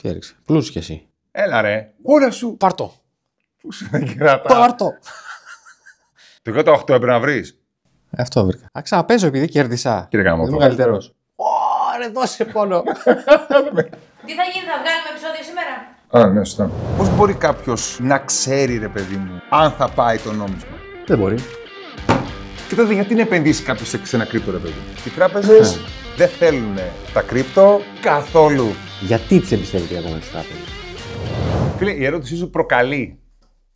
Τι έριξε. Πλούσιο κι εσύ. Έλα ρε. Ώρα σου. Πάρτο. Πού σου δεν κράτα. Πάρτο. Το 8 έπρεπε να βρει. Αυτό βρήκα. Α, ξαναπέζω επειδή κέρδισα. Κύριε Γάμο. Είμαι καλύτερο. Ωραία, δώσε πόνο. Τι θα γίνει, θα βγάλουμε επεισόδιο σήμερα? Α, ναι, σωστά. Πώς μπορεί κάποιος να ξέρει, ρε παιδί μου, αν θα πάει το νόμισμα? Δεν μπορεί. Και τότε γιατί να επενδύσει κάποιος σε ένα κρύπτο, ρε παιδί? Οι τράπεζες δεν θέλουν τα κρύπτο καθόλου. Γιατί τις εμπιστεύεται ακόμα τις τράπεζες? Φίλε, η ερώτησή σου προκαλεί.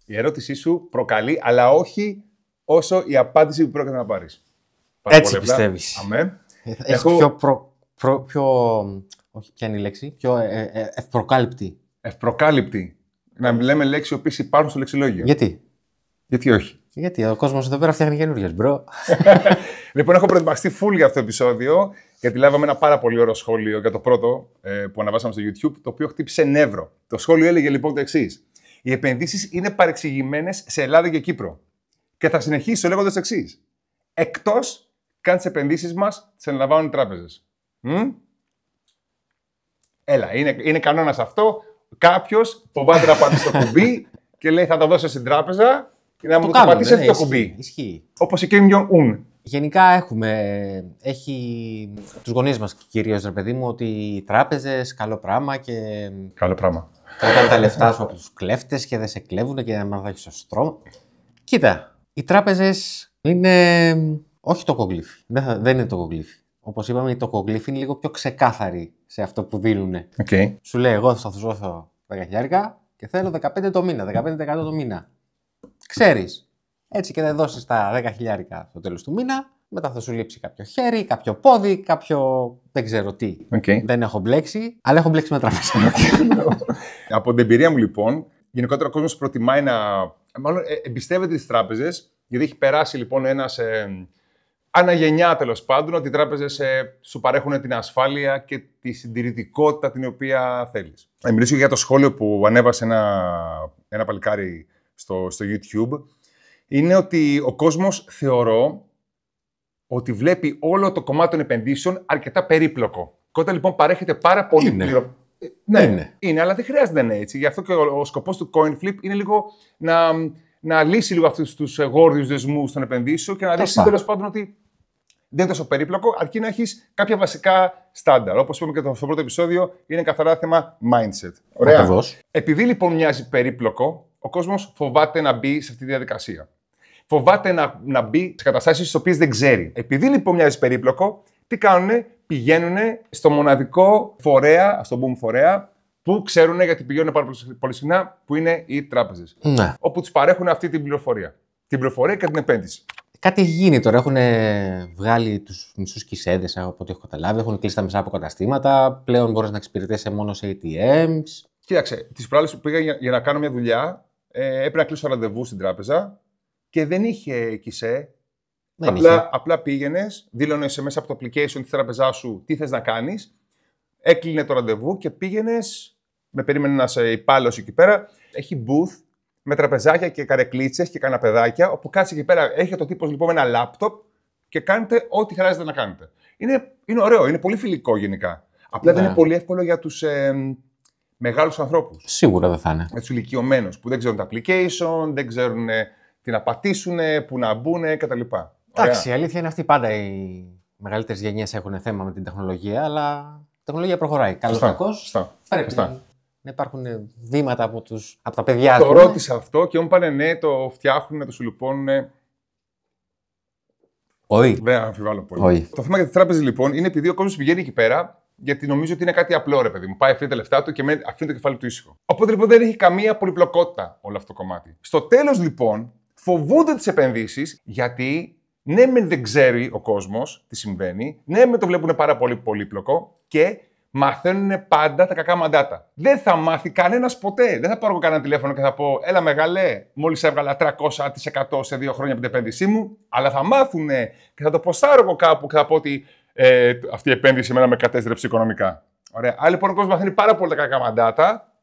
Η ερώτησή σου προκαλεί, αλλά όχι όσο η απάντηση που πρόκειται να πάρεις. Έτσι πιστεύεις? Αμέ. Έχω πιο... Όχι, ποια είναι η λέξη? Πιο ευπροκάλυπτη. Ευπροκάλυπτη. Να λέμε λέξεις οι οποίες υπάρχουν στο λεξιλόγιο. Γιατί? Γιατί όχι? Γιατί ο κόσμος εδώ πέρα φτιάχνει καινούριες, μπρο. Λοιπόν, έχω προετοιμαστεί full για αυτό το επεισόδιο, γιατί λάβαμε ένα πάρα πολύ ωραίο σχόλιο για το πρώτο που αναβάσαμε στο YouTube, το οποίο χτύπησε νεύρο. Το σχόλιο έλεγε λοιπόν το εξής: οι επενδύσεις είναι παρεξηγημένες σε Ελλάδα και Κύπρο. Και θα συνεχίσω λέγοντας το εξής: εκτός καν τις επενδύσεις μας τις αναλαμβάνουν οι τράπεζες. Έλα, είναι κανόνας αυτό. Κάποιος φοβάται να πατήσει το κουμπί και λέει θα τα δώσω στην τράπεζα και να μου το πατήσει αυτό το κουμπί. Ισχύει. Όπως η Kim Jong-un. Γενικά έχει τους γονείς μας κυρίως, ρε παιδί μου, ότι οι τράπεζες καλό πράγμα και... Καλό πράγμα. Κρατάνε τα λεφτά σου από τους κλέφτες και δεν σε κλέβουν και να θα έχεις σωστό. Κοίτα, οι τράπεζες είναι όχι το κογκλήφι. Δεν είναι το κογκλήφι. Όπως είπαμε, το κογκλήφι είναι λίγο πιο ξεκάθαρη σε αυτό που δίνουν. Okay. Σου λέει, εγώ θα σου δώσω 10.000 και θέλω 15 το μήνα, 15% το μήνα. Ξέρεις. Έτσι και δεν δώσεις τα 10.000 στο τέλος του μήνα, μετά θα σου λείψει κάποιο χέρι, κάποιο πόδι, κάποιο δεν ξέρω τι. Okay. Δεν έχω μπλέξει, αλλά έχω μπλέξει με τράπεζα. Από την εμπειρία μου λοιπόν, γενικότερα ο κόσμος προτιμάει μάλλον εμπιστεύεται τις τράπεζες, γιατί έχει περάσει λοιπόν ένας αναγενιά τέλος πάντων, ότι οι τράπεζες σου παρέχουν την ασφάλεια και τη συντηρητικότητα την οποία θέλεις. Θα μιλήσω για το σχόλιο που ανέβασε ένα παλικάρι στο YouTube. Είναι ότι ο κόσμος θεωρώ ότι βλέπει όλο το κομμάτι των επενδύσεων αρκετά περίπλοκο. Και όταν λοιπόν παρέχεται πάρα πολύ πληροφορία. Ναι, είναι, αλλά δεν χρειάζεται να είναι έτσι. Γι' αυτό και ο σκοπός του CoinFlip είναι λίγο να λύσει λίγο αυτούς τους γόρδιους δεσμούς των επενδύσεων και να λύσει τέλος πάντων ότι δεν είναι τόσο περίπλοκο, αρκεί να έχεις κάποια βασικά στάνταρ. Όπως είπαμε και στο πρώτο επεισόδιο, είναι καθαρά θέμα mindset. Ωραία. Επειδή λοιπόν μοιάζει περίπλοκο, ο κόσμος φοβάται να μπει σε αυτή τη διαδικασία. Φοβάται να μπει σε καταστάσεις τις οποίες δεν ξέρει. Επειδή λοιπόν μοιάζει περίπλοκο, τι κάνουνε? Πηγαίνουνε στο μοναδικό φορέα, ας το πούμε φορέα, που ξέρουν γιατί πηγαίνουν πάρα πολύ συχνά, που είναι οι τράπεζες. Ναι. Όπου τους παρέχουν αυτή την πληροφορία. Την πληροφορία και την επένδυση. Κάτι έχει γίνει τώρα. Έχουν βγάλει τους μισούς κισέδες από ό,τι έχω καταλάβει. Έχουν κλείσει τα μισά από καταστήματα. Πλέον μπορείς να εξυπηρετήσεις μόνο σε ATMs. Κοίταξε, τις προάλλες που πήγα για να κάνω μια δουλειά, έπρεπε να κλείσω ραντεβού στην τράπεζα και δεν είχε κισέ. Απλά πήγαινες, δήλωνες μέσα από το application της τράπεζάς σου τι θες να κάνεις, έκλεινε το ραντεβού και πήγαινες, με περίμενε ένας υπάλληλος εκεί πέρα. Έχει booth με τραπεζάκια και καρεκλίτσες και καναπεδάκια, όπου κάτσε εκεί πέρα, έχει το τύπος λοιπόν ένα λάπτοπ και κάνετε ό,τι χρειάζεται να κάνετε. Είναι ωραίο, είναι πολύ φιλικό γενικά. Απλά δεν είναι πολύ εύκολο για τους μεγάλους ανθρώπους. Σίγουρα δεν θα είναι. Για τους ηλικιωμένους που δεν ξέρουν τα application, δεν ξέρουν τι να πατήσουν, που να μπουν κτλ. Εντάξει, η αλήθεια είναι αυτή. Πάντα οι μεγαλύτερες γενιές έχουν θέμα με την τεχνολογία, αλλά η τεχνολογία προχωράει. Καλώς ή κακώς. Πρέπει να υπάρχουν βήματα από τα παιδιά. Το ρώτησα αυτό και μου είπανε ναι, το φτιάχνουν, το σου λιπώνουν. Όχι. Δεν αμφιβάλλω πολύ. Το θέμα για τις τράπεζες λοιπόν είναι επειδή ο κόσμος πηγαίνει εκεί πέρα, γιατί νομίζω ότι είναι κάτι απλό, ρε παιδί μου. Πάει, αφήνει τα λεφτά του και αφήνει το κεφάλι του ήσυχο. Οπότε λοιπόν δεν έχει καμία πολυπλοκότητα όλο αυτό το κομμάτι. Στο τέλος λοιπόν φοβούνται τις επενδύσεις, γιατί ναι, δεν ξέρει ο κόσμος τι συμβαίνει, ναι, το βλέπουν πάρα πολύ πολύπλοκο και μαθαίνουν πάντα τα κακά μαντάτα. Δεν θα μάθει κανένας ποτέ. Δεν θα πάρω κανένα τηλέφωνο και θα πω: έλα, μεγάλε, μόλις έβγαλα 300% σε 2 χρόνια από την επένδυσή μου. Αλλά θα μάθουνε και θα το ποστάρω εγώ κάπου και θα πω ότι αυτή η επένδυση εμένα με κατέστρεψε οικονομικά. Ωραία. Άρα λοιπόν ο κόσμος μαθαίνει πάρα πολύ τα κακά μαντάτα,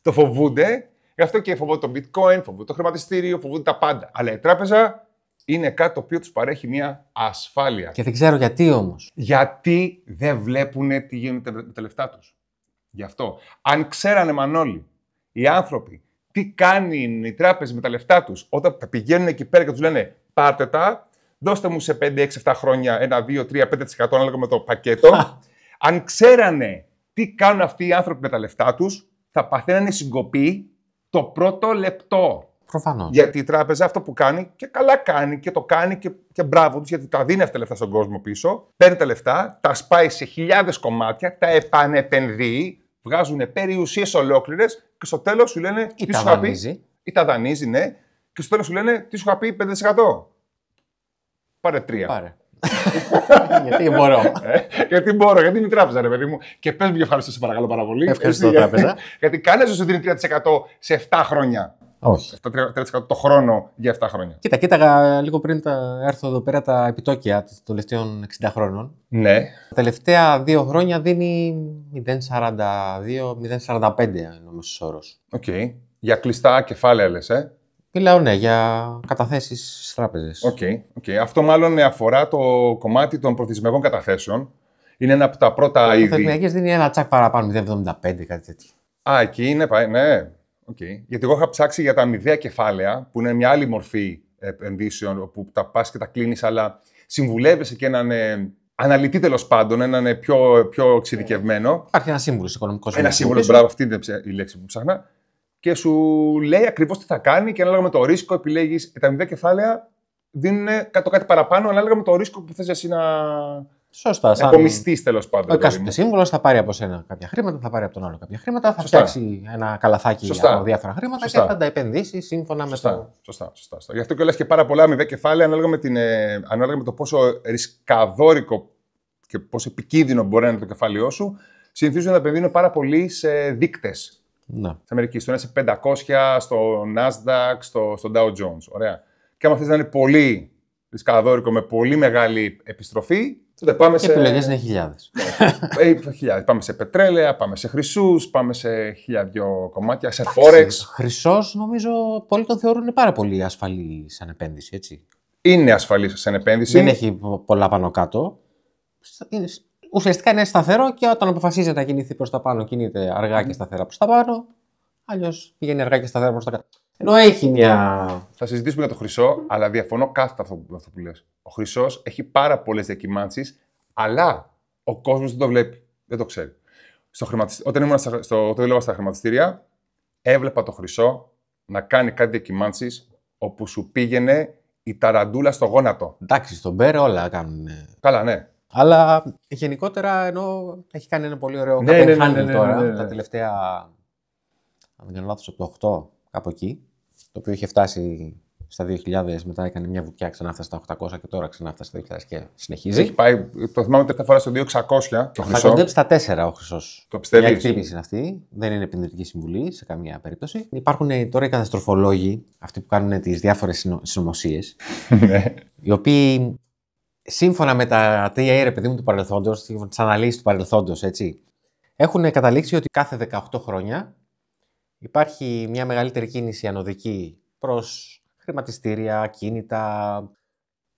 το φοβούνται, γι' αυτό και φοβούνται το bitcoin, φοβούνται το χρηματιστήριο, φοβούνται τα πάντα. Αλλά η τράπεζα είναι κάτι το οποίο τους παρέχει μια ασφάλεια. Και δεν ξέρω γιατί όμως. Γιατί δεν βλέπουν τι γίνεται με τα λεφτά τους. Γι' αυτό. Αν ξέρανε, Μανώλη, οι άνθρωποι τι κάνουν οι τράπεζες με τα λεφτά τους όταν τα πηγαίνουν εκεί πέρα και τους λένε πάρτε τα, δώστε μου σε 5, 6, 7 χρόνια 1, 2, 3, 5% ανάλογα με το πακέτο. Αν ξέρανε τι κάνουν αυτοί οι άνθρωποι με τα λεφτά τους, θα παθαίνανε συγκοπή το πρώτο λεπτό. Προφανώς. Γιατί η τράπεζα αυτό που κάνει, και καλά κάνει και το κάνει και μπράβο τους, γιατί τα δίνει αυτά τα λεφτά στον κόσμο πίσω, παίρνει τα λεφτά, τα σπάει σε χιλιάδες κομμάτια, τα επανεπενδύει, βγάζουν περιουσίες ολόκληρες και στο τέλος σου λένε Ή τι τα σου είχα πει. δανείζει. Ή τα δανείζει, ναι, και στο τέλος σου λένε τι σου είχα πει 5%. Πάρε 3. Πάρε. Γιατί μπορώ. Γιατί μπορώ, γιατί είναι η τράπεζα, ρε παιδί μου. Και πες μου και ευχαριστώ, σε παρακαλώ πάρα πολύ. Ευχαριστώ, τράπεζα. Γιατί κανένας δεν σου δίνει 3% σε 7 χρόνια. Όχι. 3% το χρόνο για 7 χρόνια. Κοίταγα λίγο πριν έρθω εδώ πέρα τα επιτόκια των τελευταίων 60 χρόνων. Ναι. Τα τελευταία 2 χρόνια δίνει 0,42-0,45 είναι ο μέσος όρος. Οκ. Για κλειστά κεφάλαια λες, Μιλάω, ναι, για καταθέσεις στις τράπεζες. Οκ. Αυτό μάλλον αφορά το κομμάτι των πληθυσμιακών καταθέσεων. Είναι ένα από τα πρώτα Οι είδη. θεσμιακές δίνει ένα τσακ παραπάνω, 0,75, κάτι τέτοιο. Α, εκεί είναι, ναι. Okay. Γιατί εγώ είχα ψάξει για τα αμοιβαία κεφάλαια, που είναι μια άλλη μορφή επενδύσεων, όπου τα πας και τα κλείνεις, αλλά συμβουλεύεσαι και έναν αναλυτή, τέλος πάντων, έναν πιο εξειδικευμένο. Υπάρχει ένα σύμβουλο οικονομικό. Ένα σύμβουλο, μπράβο, αυτή είναι η λέξη που ψάχνα. Και σου λέει ακριβώς τι θα κάνει και ανάλογα με το ρίσκο επιλέγεις. Τα αμοιβαία κεφάλαια δίνουν κάτι παραπάνω, ανάλογα με το ρίσκο που θες εσύ να. Σωστά. Επομιστείς, τέλος πάντων. Ο εκάστοτε σύμβουλος θα πάρει από σένα κάποια χρήματα, θα πάρει από τον άλλο κάποια χρήματα, θα φτιάξει ένα καλαθάκι από διάφορα χρήματα και θα τα επενδύσει σύμφωνα με το. Σωστά. Γι' αυτό κιόλας και πάρα πολλά αμοιβαία κεφάλαια, ανάλογα με το πόσο ρισκαδόρικο και πόσο επικίνδυνο μπορεί να είναι το κεφάλαιό σου, συνηθίζουν να επενδύουν πάρα πολύ σε δείκτες. Ναι. Στην Αμερική. Στο ένα σε 500, στο Nasdaq, στο Dow Jones. Ωραία. Και άμα θες να είναι πολύ ρισκαδόρικο με πολύ μεγάλη επιστροφή, τότε πάμε σε. Επιλογές είναι χιλιάδες. Χιλιάδες. Πάμε σε πετρέλαια, πάμε σε χρυσούς, πάμε σε χιλιάδιο κομμάτια, σε Forex. Χρυσός, νομίζω, πολλοί τον θεωρούν πάρα πολύ ασφαλή σαν επένδυση, έτσι. Είναι ασφαλής σαν επένδυση. Δεν έχει πολλά πάνω κάτω. Ουσιαστικά είναι σταθερό και όταν αποφασίζει να κινηθεί προς τα πάνω, κινείται αργά και σταθερά προς τα πάνω. Αλλιώς πηγαίνει αργά και σταθερά προς τα κάτω. Ενώ έχει μια. Θα συζητήσουμε για το χρυσό, αλλά διαφωνώ κάθετα με αυτό που λες. Ο χρυσός έχει πάρα πολλές διακυμάνσεις, αλλά ο κόσμος δεν το βλέπει. Δεν το ξέρει. Όταν ήμουν όταν δούλευα στα χρηματιστήρια, έβλεπα το χρυσό να κάνει κάτι διακυμάνσεις όπου σου πήγαινε η ταραντούλα στο γόνατο. Εντάξει, στον Μπέρ όλα κάνουν. Καλά, ναι. Αλλά γενικότερα ενώ έχει κάνει ένα πολύ ωραίο ναι, τώρα, τα τελευταία, αν δεν κάνω λάθος, από το 8, κάπου εκεί, το οποίο είχε φτάσει στα 2.000, μετά έκανε μια βουτιά, ξανά φτάσει στα 800 και τώρα ξανά φτάσει στα 2.000 και συνεχίζει. Έχει πάει, το θυμάμαι τελευταία φορά στο 2.600 το χρυσό. Θα κοντέψει στα 4 ο χρυσός. Το πιστεύεις? Η εκτίμηση είναι αυτή, δεν είναι επενδυτική συμβουλή σε καμία περίπτωση. Υπάρχουν τώρα οι καταστροφολόγοι, αυτοί που κάνουν τις διάφορες συνωμοσίες, οι οποίοι σύμφωνα με τα TIA, ρε παιδί μου, του παρελθόντος, τις αναλύσεις του παρελθόντος, έτσι, έχουν καταλήξει ότι κάθε 18 χρόνια υπάρχει μια μεγαλύτερη κίνηση ανωδική προς χρηματιστήρια, ακίνητα,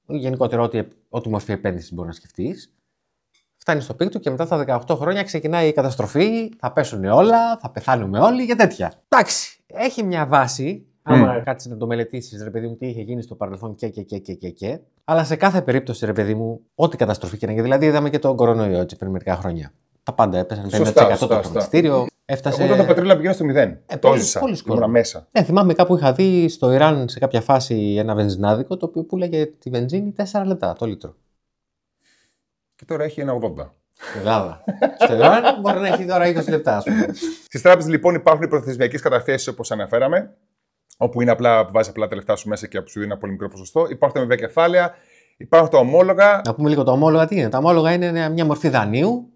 γενικότερα ό,τι μορφή επένδυση μπορεί να σκεφτείς. Φτάνει στο πικ του και μετά στα 18 χρόνια ξεκινάει η καταστροφή, θα πέσουν όλα, θα πεθάνουμε όλοι και τέτοια. Εντάξει, έχει μια βάση. Άμα κάτσεις να το μελετήσεις, ρε παιδί μου, τι είχε γίνει στο παρελθόν και. Αλλά σε κάθε περίπτωση, ρε παιδί μου, ό,τι καταστροφή και να γίνει. Δηλαδή, είδαμε και τον κορονοϊό έτσι πριν μερικά χρόνια. Τα πάντα έπεσαν 50% το χρηματιστήριο. Έφτασε. Όταν το πετρέλαιο πήγαινε στο 0. Το ζήσα. Ήμουν μέσα. Θυμάμαι κάπου είχα δει στο Ιράν σε κάποια φάση ένα βενζινάδικο το οποίο πουλάγε τη βενζίνη 4 λεπτά το λίτρο. Και τώρα έχει 1,80. Στην Ελλάδα. Στο Ιράν μπορεί να έχει τώρα 20 λεπτά, ας πούμε. Στις τράπεζες λοιπόν υπάρχουν οι προθεσμιακές καταθέσεις όπως αναφέραμε, όπου είναι απλά, βάζεις απλά τα λεφτά σου μέσα και σου δίνει ένα πολύ μικρό ποσοστό. Υπάρχουν τα αμοιβαία κεφάλαια, υπάρχουν τα ομόλογα. Να πούμε λίγο τα ομόλογα τι είναι. Τα ομόλογα είναι μια μορφή δανείου,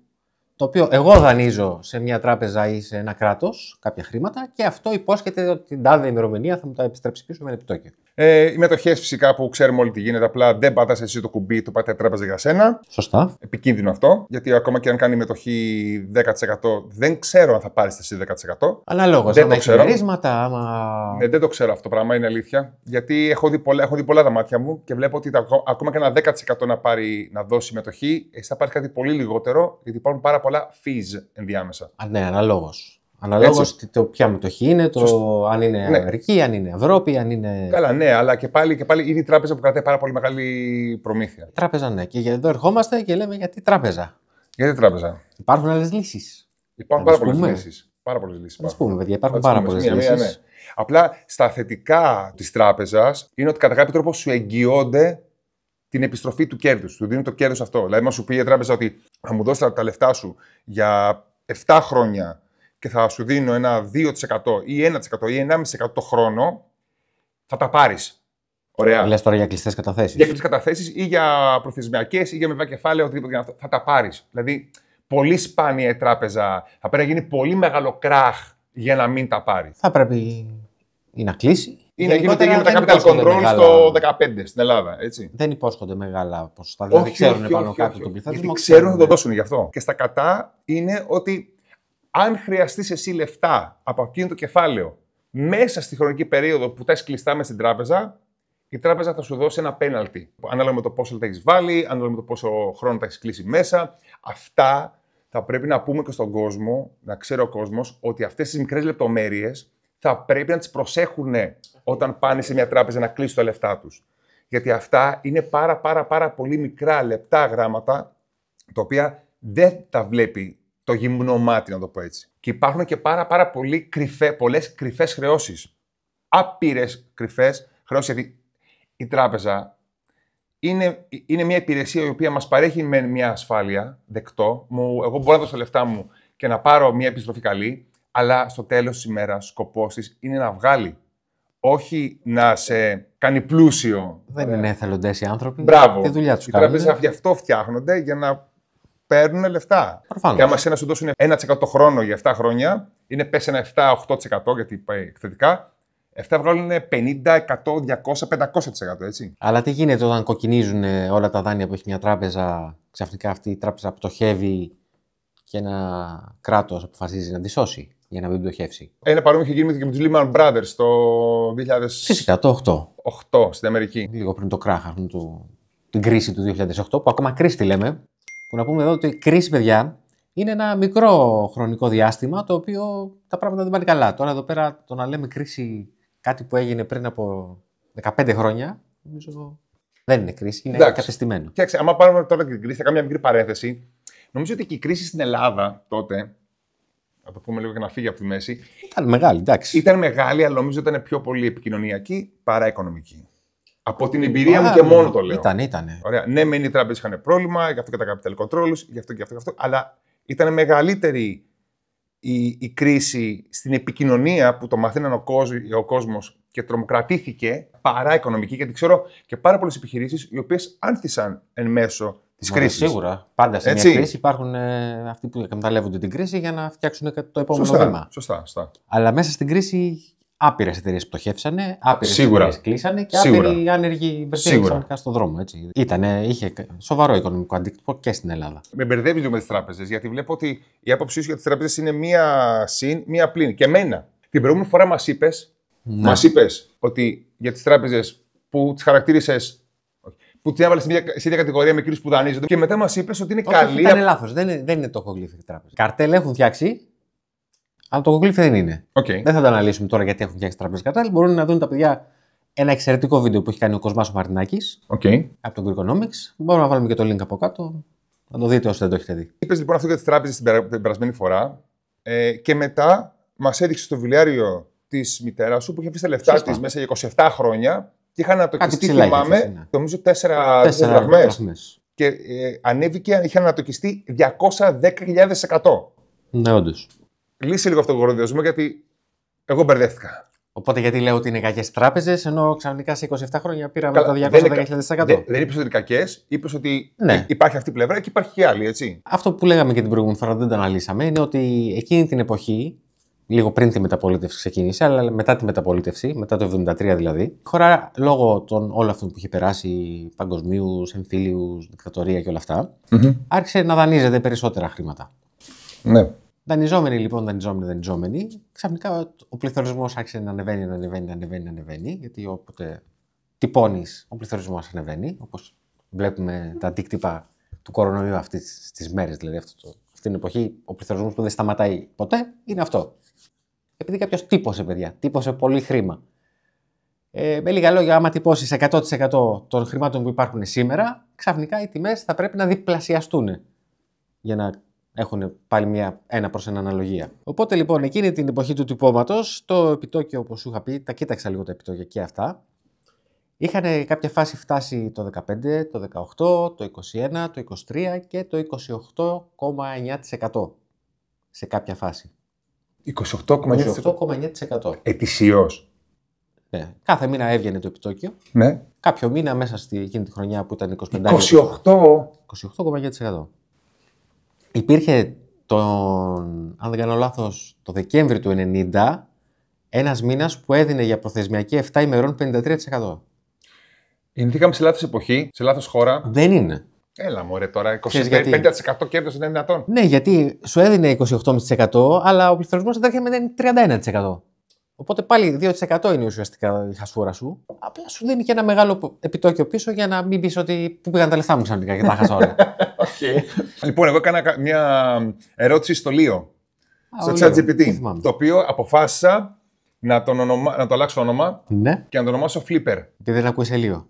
το οποίο εγώ δανείζω σε μια τράπεζα ή σε ένα κράτος κάποια χρήματα και αυτό υπόσχεται ότι την τάδε ημερομηνία θα μου τα επιστρέψει πίσω με ένα επιτόκιο. Οι μετοχές φυσικά που ξέρουμε όλοι τι γίνεται. Απλά δεν πατάς εσύ το κουμπί, το πατάει η τράπεζα για σένα. Σωστά. Επικίνδυνο αυτό. Γιατί ακόμα και αν κάνει μετοχή 10%, δεν ξέρω αν θα πάρεις εσύ 10%. Αναλόγως. Δεν Αν το έχει ξέρω. μερίσματα, άμα. Δεν το ξέρω αυτό το πράγμα, είναι αλήθεια. Γιατί έχω δει πολλά τα μάτια μου και βλέπω ότι ακόμα και ένα 10% να δώσει μετοχή, εσύ θα πάρει κάτι πολύ λιγότερο, γιατί υπάρχουν πάρα πολλά fees ενδιάμεσα. Ναι, αναλόγως. Αναλόγως το ποια μετοχή είναι, αν είναι Αμερική, αν είναι Ευρώπη, αν είναι. Καλά, ναι, αλλά και πάλι είναι η τράπεζα που κρατάει πάρα πολύ μεγάλη προμήθεια. Τράπεζα, ναι. Και εδώ ερχόμαστε και λέμε γιατί τράπεζα. Γιατί τράπεζα. Υπάρχουν άλλες λύσεις. Υπάρχουν πάρα πολλές λύσεις. Ας πούμε, παιδιά, υπάρχουν πάρα πολλές λύσεις. Ναι. Απλά στα θετικά της τράπεζας είναι ότι κατά κάποιο τρόπο σου εγγυώνται την επιστροφή του κέρδους. Του δίνουν το κέρδος αυτό. Δηλαδή, μα σου πει η τράπεζα ότι θα μου δώσει τα λεφτά σου για 7 χρόνια και θα σου δίνω ένα 2% ή 1% ή 1,5% το χρόνο, θα τα πάρεις. Ωραία. Λες τώρα για κλειστές καταθέσεις. Για κλειστές καταθέσεις ή για προθεσμιακές ή για μεβαία κεφάλαια, οτιδήποτε θα τα πάρεις. Δηλαδή, πολύ σπάνια η τράπεζα θα πρέπει να γίνει πολύ μεγάλο κράχ για να μην τα πάρει. Θα πρέπει ή να κλείσει. Ή να γίνει ό,τι έγινε με τα capital control στο 2015 στην Ελλάδα. Έτσι. Δεν υπόσχονται μεγάλα ποσοστά. Δεν ξέρουν πάνω κάτω τον πληθυσμό. Ξέρουν να το δώσουν γι' αυτό. Και στα κατά είναι ότι αν χρειαστείς εσύ λεφτά από εκείνο το κεφάλαιο μέσα στη χρονική περίοδο που τα έχεις κλειστά μες στην τράπεζα, η τράπεζα θα σου δώσει ένα πέναλτι. Ανάλογα με το πόσο τα έχεις βάλει, ανάλογα με το πόσο χρόνο τα έχεις κλείσει μέσα. Αυτά θα πρέπει να πούμε και στον κόσμο, να ξέρει ο κόσμος, ότι αυτές τις μικρές λεπτομέρειες θα πρέπει να τις προσέχουν όταν πάνε σε μια τράπεζα να κλείσουν τα λεφτά τους. Γιατί αυτά είναι πάρα πολύ μικρά λεπτά γράμματα, τα οποία δεν τα βλέπει το γυμνό μάτι, να το πω έτσι. Και υπάρχουν και πάρα πολλές κρυφές χρεώσεις. Άπειρες κρυφές χρεώσεις, γιατί η τράπεζα είναι μια υπηρεσία η οποία μας παρέχει με μια ασφάλεια, δεκτό. Εγώ μπορώ να δώσω τα λεφτά μου και να πάρω μια επιστροφή καλή, αλλά στο τέλος της ημέρας σκοπός της είναι να βγάλει. Όχι να σε κάνει πλούσιο. Δεν είναι εθελοντές οι άνθρωποι. Μπράβο. Τη δουλειά τους οι κάνουν. τράπεζες γι' αυτό φτιάχνονται, για να παίρνουν λεφτά. Προφανώς. Και άμα εσένα σου δώσουν 1% το χρόνο για 7 χρόνια, πέσει ένα 7-8%, γιατί πάει εκθετικά. 7 βγάλουν 50, 100, 200, 500%, έτσι. Αλλά τι γίνεται όταν κοκκινίζουν όλα τα δάνεια που έχει μια τράπεζα, ξαφνικά αυτή η τράπεζα πτωχεύει και ένα κράτος αποφασίζει να τη σώσει για να μην πτωχεύσει. Ένα παρόμοιο είχε γίνει και με τους Lehman Brothers το 2008. Φυσικά, το 8. Στην Αμερική. Λίγο πριν το κράχ, την κρίση του 2008, που ακόμα κρίση τη λέμε. Που να πούμε εδώ ότι η κρίση, παιδιά, είναι ένα μικρό χρονικό διάστημα το οποίο τα πράγματα δεν πάνε καλά. Τώρα εδώ πέρα το να λέμε κρίση κάτι που έγινε πριν από 15 χρόνια, νομίζω δεν είναι κρίση, είναι κατεστημένο. Κοίταξε, άμα πάρουμε τώρα την κρίση, θα κάνω μια μικρή παρένθεση. Νομίζω ότι και η κρίση στην Ελλάδα τότε, να το πούμε λίγο και να φύγει από τη μέση. Ήταν μεγάλη, εντάξει. Ήταν μεγάλη, αλλά νομίζω ήταν πιο πολύ επικοινωνιακή παρά οικονομική. Από την εμπειρία μου και μόνο το λέω. Ήτανε. Ωραία. Ναι, μεν οι τράπεζες είχαν πρόβλημα, γι' αυτό και τα capital controls, γι' αυτό και αυτό, αλλά ήταν μεγαλύτερη η κρίση στην επικοινωνία που το μαθαίναν ο κόσμος και τρομοκρατήθηκε παρά οικονομική, γιατί ξέρω και πάρα πολλές επιχειρήσεις οι οποίες άνθησαν εν μέσω της κρίσης. Σίγουρα. Πάντα σε μια κρίση υπάρχουν αυτοί που εκμεταλλεύονται την κρίση για να φτιάξουν το επόμενο βήμα. Σωστά. Αλλά μέσα στην κρίση άπειρες εταιρείες πτωχεύσανε, άπειρες εταιρείες κλείσανε και άπειροι άνεργοι βρεθήκαν στον δρόμο. Έτσι. Είχε σοβαρό οικονομικό αντίκτυπο και στην Ελλάδα. Με μπερδεύει λίγο με τις τράπεζες, γιατί βλέπω ότι η άποψή σου για τις τράπεζες είναι μία συν, μία πλην. Και εμένα, την προηγούμενη φορά μας είπες ότι για τις τράπεζες που τις χαρακτήρισες, που την έβαλε στην ίδια κατηγορία με εκείνους που δανείζονται, και μετά μας είπες ότι είναι καλή. Ήταν λάθος. Δεν είναι το κογκλήφι η τράπεζα. Καρτέλ έχουν φτιάξει. Αλλά το κογκλήφι δεν είναι. Δεν θα το αναλύσουμε τώρα γιατί έχουν φτιάξει τράπεζες καρτέλ. Μπορούν να δουν τα παιδιά ένα εξαιρετικό βίντεο που έχει κάνει ο Κοσμάς ο Μαρτινάκης από τον Greekonomics. Μπορούμε να βάλουμε και το link από κάτω. Να το δείτε όσοι δεν το έχετε δει. Είπες λοιπόν αυτό για τις τράπεζες την περασμένη φορά. Και μετά μας έδειξε το βιβλιάριο της μητέρας σου που είχε αφήσει τα λεφτά της μέσα για 27 χρόνια και είχαν ανατοκιστεί, θυμάμαι, νομίζω 4 δραχμές. Και ανέβηκε, είχε ανατοκιστεί 210.000%. Ναι, όντως. Λύσε λίγο αυτό το κοροϊδισμό, γιατί εγώ μπερδεύτηκα. Οπότε γιατί λέω ότι είναι κακές τράπεζες, ενώ ξαφνικά σε 27 χρόνια πήραμε το 210.000%. Δεν είπες ότι είναι κακές, είπες ότι υπάρχει αυτή η πλευρά και υπάρχει και άλλη, έτσι. Αυτό που λέγαμε και την προηγούμενη φορά, δεν το αναλύσαμε, είναι ότι εκείνη την εποχή λίγο πριν τη μεταπολίτευση ξεκίνησε, αλλά μετά τη μεταπολίτευση, μετά το 1973 δηλαδή, η χώρα λόγω των όλων αυτών που είχε περάσει, παγκοσμίους, εμφύλιους, δικτατορία και όλα αυτά, άρχισε να δανείζεται περισσότερα χρήματα. Ναι. Δανειζόμενοι λοιπόν, δανειζόμενοι, ξαφνικά ο πληθωρισμός άρχισε να ανεβαίνει, γιατί όποτε τυπώνεις, ο πληθωρισμός ανεβαίνει, όπως βλέπουμε τα αντίκτυπα του κορονοϊού αυτές τις μέρες, δηλαδή αυτή την εποχή, ο πληθωρισμός που δεν σταματάει ποτέ είναι αυτό. Επειδή κάποιος τύπωσε, παιδιά, τύπωσε πολύ χρήμα. Με λίγα λόγια, άμα τυπώσεις 100% των χρημάτων που υπάρχουν σήμερα, ξαφνικά οι τιμές θα πρέπει να διπλασιαστούν για να έχουν πάλι μια 1 προς 1 αναλογία. Οπότε λοιπόν, εκείνη την εποχή του τυπώματος, το επιτόκιο, όπως σου είχα πει, τα κοίταξα λίγο τα επιτόκια και αυτά, είχαν κάποια φάση φτάσει το 15, το 18, το 21, το 23 και το 28,9% σε κάποια φάση. 28,9%. Ετησίως. Ναι. Κάθε μήνα έβγαινε το επιτόκιο. Ναι. Κάποιο μήνα μέσα εκείνη τη χρονιά που ήταν 28,9%. Υπήρχε αν δεν κάνω λάθος, το Δεκέμβρη του 1990, ένας μήνας που έδινε για προθεσμιακή 7 ημερών 53%. Γεννηθήκαμε σε λάθος εποχή, σε λάθος χώρα. Δεν είναι. Έλα μωρέ τώρα, 25% κέρδος είναι δυνατόν. Ναι, γιατί σου έδινε 28,5%, αλλά ο πληθωρισμός δεν με 31%. Οπότε πάλι 2% είναι ουσιαστικά η χασούρα σου. Απλά σου δίνει και ένα μεγάλο επιτόκιο πίσω για να μην πεις ότι πού πήγαν τα λεφτά μου ξαφνικά και τα χάσα όλα. Okay. Λοιπόν, εγώ έκανα μια ερώτηση στο Λίο, στο ChatGPT, το οποίο αποφάσισα να το αλλάξω όνομα, ναι, και να το ονομάσω Flipper. Επειδή δεν ακούει Λίο.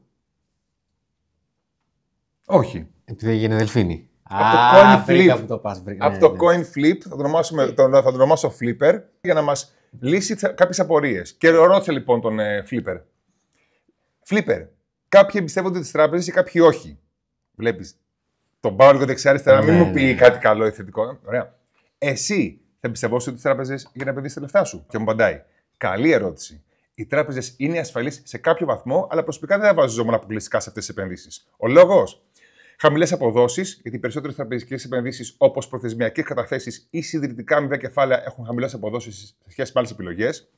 Όχι. Επειδή έγινε Δελφίνη. Από το Coin Flip. Από το Coin Flip θα το ονομάσω Flipper για να μας λύσει κάποιες απορίες. Και ρώτησε λοιπόν τον Flipper. Flipper, κάποιοι εμπιστεύονται τις τράπεζες και κάποιοι όχι. Βλέπεις, τον πάω λίγο δεξιά-αριστερά, μην μου πει κάτι καλό ή θετικό. Ωραία. Εσύ θα εμπιστευόσαι τις τράπεζες για να επενδύσεις τα λεφτά σου? Και μου απαντάει. Καλή ερώτηση. Οι τράπεζες είναι ασφαλείς σε κάποιο βαθμό, αλλά προσωπικά δεν θα βασιζόμουν αποκλειστικά σε αυτές τις επενδύσεις. Ο λόγος. Χαμηλές αποδόσεις, γιατί οι περισσότερες τραπεζικές επενδύσεις, όπως προθεσμιακές καταθέσεις ή συντηρητικά αμοιβαία κεφάλαια, έχουν χαμηλές αποδόσεις σε σχέση με άλλες επιλογές.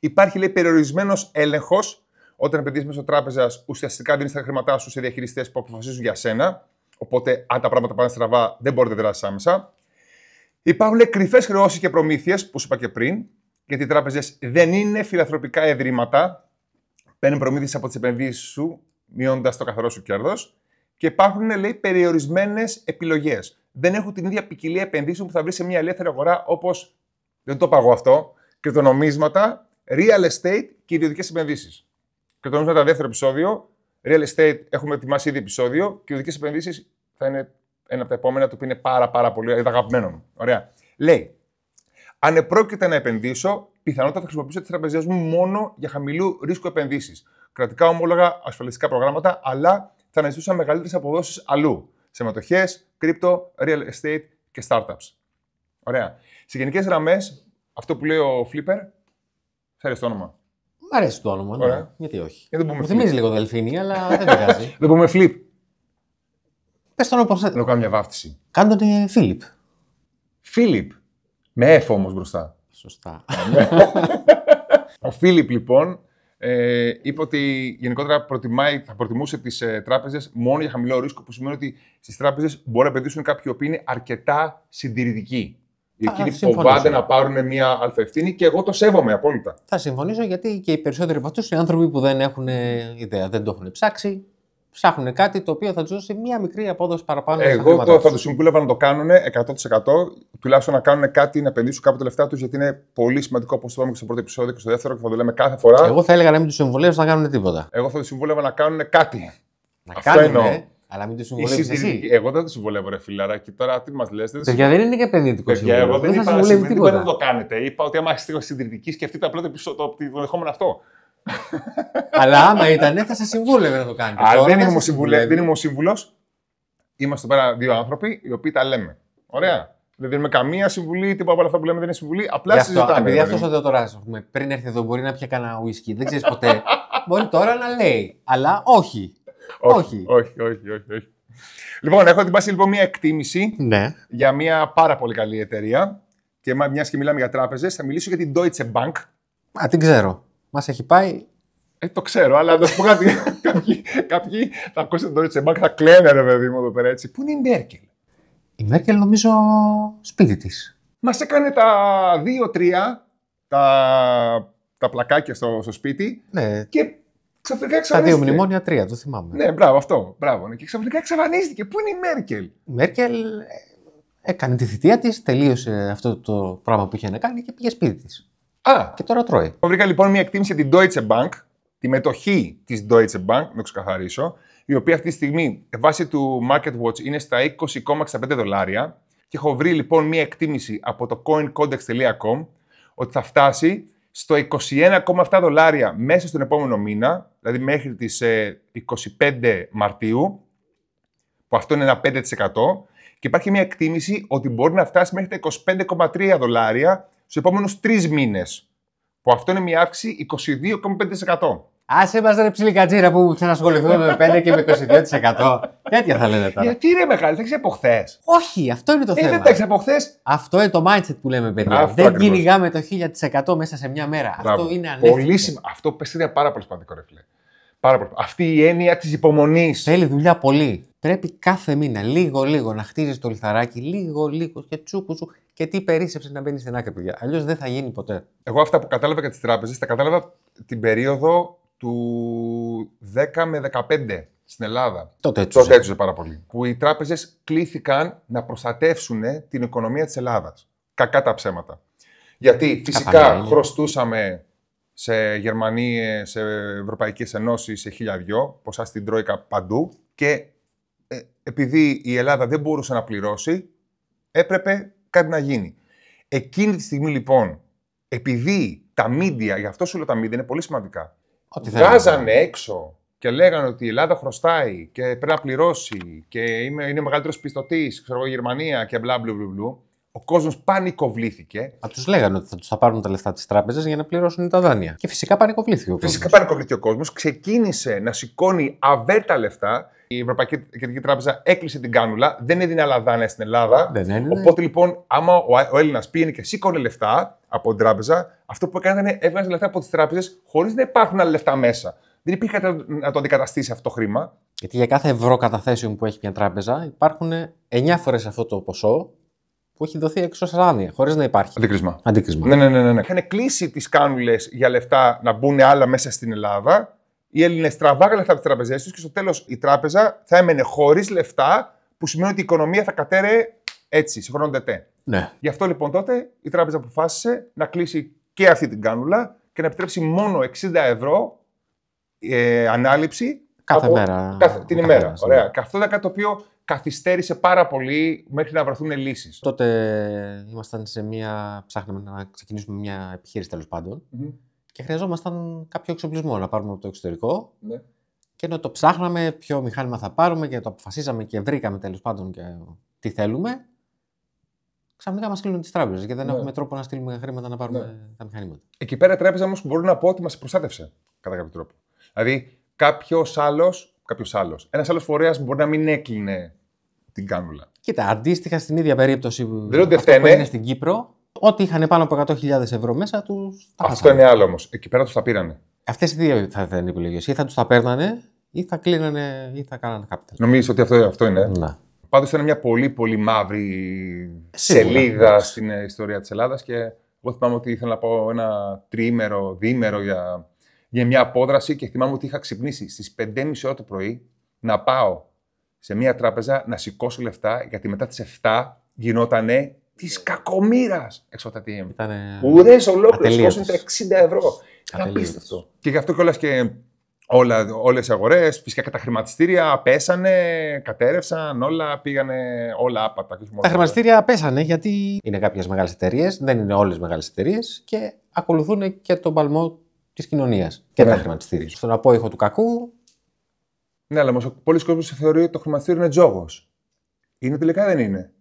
Υπάρχει, λέει, περιορισμένος έλεγχος. Όταν επενδύσεις μέσω τράπεζας, ουσιαστικά δίνεις τα χρήματά σου σε διαχειριστές που αποφασίζουν για σένα. Οπότε, αν τα πράγματα πάνε στραβά, δεν μπορείτε να δράσεις άμεσα. Υπάρχουν κρυφές χρεώσεις και προμήθειες, που σου είπα και πριν, γιατί οι τράπεζες δεν είναι φιλανθρωπικά ιδρύματα. Παίρνουν προμήθειες από τις επενδύσεις σου, μειώνοντας το καθαρό σου κέρδος. Και υπάρχουν, λέει, περιορισμένες επιλογές. Δεν έχουν την ίδια ποικιλία επενδύσεων που θα βρει σε μια ελεύθερη αγορά, όπως, δεν το παγώ αυτό, κρυπτονομίσματα, real estate και ιδιωτικές επενδύσεις. Κρυπτονομίσματα, δεύτερο επεισόδιο. Real estate έχουμε ετοιμάσει ήδη επεισόδιο. Και ιδιωτικές επενδύσεις θα είναι ένα από τα επόμενα, το οποίο είναι πάρα πολύ αγαπημένο μου. Ωραία. Λέει, αν επρόκειται να επενδύσω, πιθανότατα θα χρησιμοποιήσω τις τραπεζές μου μόνο για χαμηλού ρίσκου επενδύσεις. Κρατικά ομόλογα, ασφαλιστικά προγράμματα, αλλά θα αναζητούσα μεγαλύτερες αποδόσεις αλλού. Σε μετοχές, κρύπτο, real estate και startups. Ωραία. Σε γενικές γραμμές, αυτό που λέει ο Flipper, θα αρέσει το όνομα. Μ' αρέσει το όνομα, ναι. Γιατί όχι. Μου θυμίζει λίγο Δελφίνη, αλλά δεν πειράζει. Δεν πούμε Flip. Πες το όνομα πώς θα... Να κάνω μια βάφτιση. Κάνε τον Φίλιπ. Φίλιπ. Με F όμως μπροστά. Σωστά. Ο Φίλιπ, λοιπόν, είπε ότι γενικότερα θα προτιμούσε τις τράπεζες μόνο για χαμηλό ρίσκο, που σημαίνει ότι στις τράπεζες μπορεί να επενδύσουν κάποιοι οποίοι είναι αρκετά συντηρητικοί. Εκείνοι φοβάται να πάρουν μια αλφαευθύνη και εγώ το σέβομαι απόλυτα. Θα συμφωνήσω, γιατί και οι περισσότεροι από αυτούς είναι άνθρωποι που δεν έχουν ιδέα, δεν το έχουν ψάξει. Ψάχνουν κάτι το οποίο θα του δώσει μια μικρή απόδοση παραπάνω. Εγώ θα του συμβούλευα να το κάνουν 100%, τουλάχιστον να κάνουν κάτι, να επενδύσουν κάπου τα λεφτά του, γιατί είναι πολύ σημαντικό, όπως το είπαμε και στο πρώτο επεισόδιο και στο δεύτερο, και θα το λέμε κάθε φορά. Εγώ θα έλεγα να μην του συμβουλεύσω να κάνουν τίποτα. Εγώ θα του συμβούλευα να κάνουν κάτι. Να κάνουν, αλλά μην του συμβουλεύει εσύ. Εγώ δεν του συμβουλεύω, ρε φιλαράκι, τώρα τι μα λε. Παιδιά, δεν είναι και επενδυτικό συμβούλιο. Εγώ δεν είπα να το κάνετε. Είπα ότι άμα είστε συντηρητικοί, σκεφτείτε απλά το ενδεχόμενο αυτό. Αλλά άμα ήταν, θα σας συμβούλευε να το κάνετε. Δεν είμαι ο σύμβουλος. Είμαστε εδώ πέρα δύο άνθρωποι οι οποίοι τα λέμε. Ωραία. Δεν δίνουμε καμία συμβουλή, τίποτα από όλα αυτά που λέμε δεν είναι συμβουλή. Απλά συζητάμε. Επειδή αυτό ο Δεοτοράς, πριν έρθει εδώ, μπορεί να πιει κανένα ουίσκι. Δεν ξέρει ποτέ. Μπορεί τώρα να λέει. Αλλά όχι. Όχι. Λοιπόν, έχω ετοιμάσει μια εκτίμηση για μια πάρα πολύ καλή εταιρεία, και μια και μιλάμε για τράπεζες, θα μιλήσω για την Deutsche Bank. Α, την ξέρω. Μας έχει πάει. Το ξέρω, αλλά να σου πω κάτι. Κάποιοι θα ακούσουν την Deutsche Bank, θα κλαίνε ρε παιδί μου εδώ πέρα έτσι. Πού είναι η Μέρκελ? Η Μέρκελ νομίζω σπίτι της. Μας έκανε τα 2-3 τα πλακάκια στο σπίτι Ναι. και ξαφνικά Τα εξαφανίστηκε. 2 μνημόνια, 3, το θυμάμαι. Ναι, μπράβο, αυτό. Μπράβο. Ναι. Και ξαφνικά εξαφανίστηκε. Πού είναι η Μέρκελ? Η Μέρκελ έκανε τη θητεία της, τελείωσε αυτό το πράγμα που είχε να κάνει και πήγε σπίτι της. Α, Και τώρα τρώει. βρήκα λοιπόν μια εκτίμηση για την Deutsche Bank, τη μετοχή της Deutsche Bank, να το ξεκαθαρίσω, η οποία αυτή τη στιγμή, βάσει του Market Watch, είναι στα $20,65 και έχω βρει λοιπόν μια εκτίμηση από το coincodex.com ότι θα φτάσει στο $21,7 μέσα στον επόμενο μήνα, δηλαδή μέχρι τις 25 Μαρτίου, που αυτό είναι ένα 5%, και υπάρχει μια εκτίμηση ότι μπορεί να φτάσει μέχρι τα $25,3 στους επόμενους 3 μήνες, που αυτό είναι μια αύξηση 22,5%. Άσε μας ρε ψιλικατζίρα που ξανασχοληθούμε με 5 και με 22%. Τέτοια θα λένε τώρα. Γιατί ρε μεγάλη, τα έχεις από χθες? Όχι, αυτό είναι το θέμα. Δεν τα έχεις από χθες. Αυτό είναι το mindset που λέμε, παιδιά. Αυτό Δεν ακριβώς. κυνηγάμε το 1000% μέσα σε μια μέρα. Μπράβο. Αυτό είναι ανέφικτο. Πολύ αυτό πες είναι πάρα πολύ σημαντικό, ρε φίλε. Πάρα πολύ. Αυτή η έννοια της υπομονής. Θέλει δουλειά πολύ. Πρέπει κάθε μήνα λίγο-λίγο να χτίζεις το λιθαράκι, λίγο-λίγο και τσούκου και τι περίσσεψε να μπαίνει στην άκρη, παιδιά. Αλλιώς δεν θα γίνει ποτέ. Εγώ αυτά που κατάλαβα για τις τράπεζες, τα κατάλαβα την περίοδο του 10 με 15 στην Ελλάδα. Τότε έτσουζε πάρα πολύ. Που οι τράπεζες κλήθηκαν να προστατεύσουν την οικονομία της Ελλάδας. Κακά τα ψέματα. Γιατί φυσικά χρωστούσαμε σε Γερμανία, σε Ευρωπαϊκές Ενώσεις, σε χιλιαδιό, ποσά στην Τρόικα παντού, και επειδή η Ελλάδα δεν μπορούσε να πληρώσει, έπρεπε κάτι να γίνει. Εκείνη τη στιγμή λοιπόν, επειδή τα media, γι' αυτό σου λέω τα media είναι πολύ σημαντικά, βγάζανε έξω και λέγανε ότι η Ελλάδα χρωστάει και πρέπει να πληρώσει και είναι μεγαλύτερος πιστωτής, ξέρω εγώ, η Γερμανία και μπλα μπλου μπλου. Ο κόσμος πανικοβλήθηκε. Μα τους λέγανε ότι θα τους τα πάρουν τα λεφτά της τράπεζας για να πληρώσουν τα δάνεια. Και φυσικά πανικοβλήθηκε ο κόσμος. Φυσικά πανικοβλήθηκε ο κόσμος. Ξεκίνησε να σηκώνει αβέρτα λεφτά. Η Ευρωπαϊκή Κεντρική Τράπεζα έκλεισε την κάνουλα. Δεν έδινε άλλα δάνεια στην Ελλάδα. Οπότε λοιπόν, άμα ο Έλληνας πήγαινε και σήκωνε λεφτά από την τράπεζα, αυτό που έκανε ήταν έβγαζε λεφτά από τις τράπεζες χωρίς να υπάρχουν άλλα λεφτά μέσα. Δεν υπήρχε να το αντικαταστήσει αυτό το χρήμα. Γιατί για κάθε ευρώ καταθέσεων που έχει μια τράπεζα υπάρχουν 9 φορές αυτό το ποσό που έχει δοθεί έξω σε δάνεια, χωρίς να υπάρχει αντίκρισμα. Ναι. Είχαν κλείσει τις κάνουλες για λεφτά να μπουν άλλα μέσα στην Ελλάδα. Οι Έλληνες τραβάγανε λεφτά από τις τραπεζές τους και στο τέλος η τράπεζα θα έμενε χωρίς λεφτά, που σημαίνει ότι η οικονομία θα κατέρεε έτσι, σε χρόνο τετέ. Ναι. Γι' αυτό λοιπόν τότε η τράπεζα αποφάσισε να κλείσει και αυτή την κάνουλα και να επιτρέψει μόνο 60 ευρώ ανάληψη κάθε μέρα. Την ημέρα. Ωραία. Και αυτό ήταν κάτι το οποίο καθυστέρησε πάρα πολύ μέχρι να βρεθούν λύσεις. Τότε ήμασταν ψάχναμε να ξεκινήσουμε μια επιχείρηση τέλος πάντων και χρειαζόμασταν κάποιο εξοπλισμό να πάρουμε από το εξωτερικό. Ναι. Και ενώ το ψάχναμε, ποιο μηχάνημα θα πάρουμε και το αποφασίσαμε και βρήκαμε τέλος πάντων και τι θέλουμε, ξαφνικά μας κλείνουν τις τράπεζες και δεν έχουμε τρόπο να στείλουμε χρήματα να πάρουμε τα μηχανήματα. Εκεί πέρα η τράπεζα όμως μπορώ να πω ότι μας προστάτευσε κατά κάποιο τρόπο. Δηλαδή ένας άλλος φορέας μπορεί να μην έκλεινε την κάνουλα. Κοίτα, αντίστοιχα στην ίδια περίπτωση που έγινε στην Κύπρο, ό,τι είχαν πάνω από 100.000 ευρώ μέσα τους. Αυτό είναι άλλο όμως. Εκεί πέρα τους τα πήρανε. Αυτές οι δύο θα ήταν οι επιλογές. Ή θα τους τα παίρνανε, ή θα κλείνανε, ή θα κάνανε capital. Νομίζω ότι αυτό είναι. Να. Πάντως ήταν μια πολύ πολύ μαύρη σελίδα στην ιστορία της Ελλάδας και εγώ θυμάμαι ότι ήθελα να πάω ένα τριήμερο, διήμερο για μια απόδραση και θυμάμαι ότι είχα ξυπνήσει στις 5:30 ώρα το πρωί να πάω σε μια τράπεζα να σηκώσω λεφτά, γιατί μετά τις 7 γινότανε της κακομοίρας έξω από τα ATM. Ουρές ολόκληρες, σηκώσουν τα 60 ευρώ. Απίστευτο. Και γι' αυτό κιόλας και όλες οι αγορές, φυσικά και τα χρηματιστήρια πέσανε, κατέρευσαν, όλα πήγανε όλα άπατα. Τα χρηματιστήρια πέσανε γιατί είναι κάποιες μεγάλες εταιρείες, δεν είναι όλες μεγάλες εταιρείες και ακολουθούν και τον παλμό της κοινωνίας και τα χρηματιστήρια. Στον απόϊχο του κακού. Ναι, αλλά όμως πολλοί κόσμοι θεωρεί ότι το χρηματιστήριο είναι τζόγος. Είναι τελικά δεν είναι.